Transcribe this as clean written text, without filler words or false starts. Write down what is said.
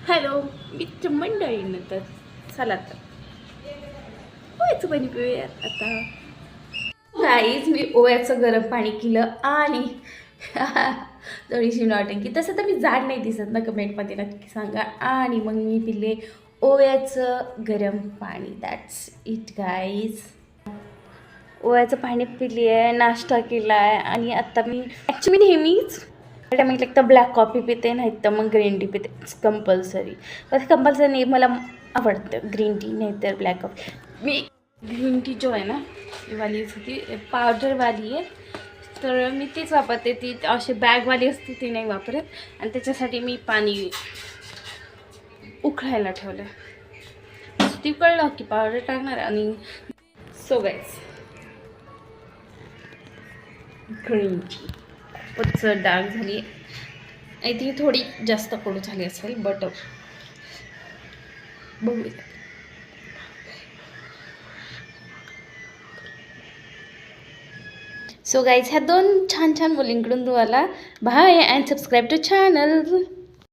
Hello मित्र मंडळीनं तर चला तर ओव्याचं पाणी पिऊयात आता. गाईज मी ओव्याचं गरम पाणी केलं आणि थोडीशी नॉटंकी. तसं तर मी जाड नाही दिसत ना, कमेंटमध्ये नक्की सांगा. आणि मग मी पिले ओव्याचं गरम पाणी. That's it guys. ओव्याचं पाणी पिली आहे, नाश्ता केला आहे आणि आत्ता मी ॲक्च्युली नेहमीच टायमिंग तर ब्लॅक कॉफी पिते, नाही तर मग ग्रीन टी पिते. It's compulsory. पण कंपल्सरी नाही, मला आवडतं ग्रीन टी नाही तर ब्लॅक कॉफी. मी ग्रीन टी जो आहे ना वाली होती पावडरवाली आहे, तर मी तीच वापरते. ती अशी बॅगवाली असते ती नाही वापरत. आणि त्याच्यासाठी मी पाणी उकळायला ठेवलं. ती कळलं की पावडर टाकणार. आणि सो गाईस ग्रीन टी खूपच डार्क झाली. आय थिंक थोडी जास्त कडू झाली असेल, बट बघूया. सो गाईज ह्या दोन छान छान मुलींकडून तुम्हाला bye and subscribe to channel.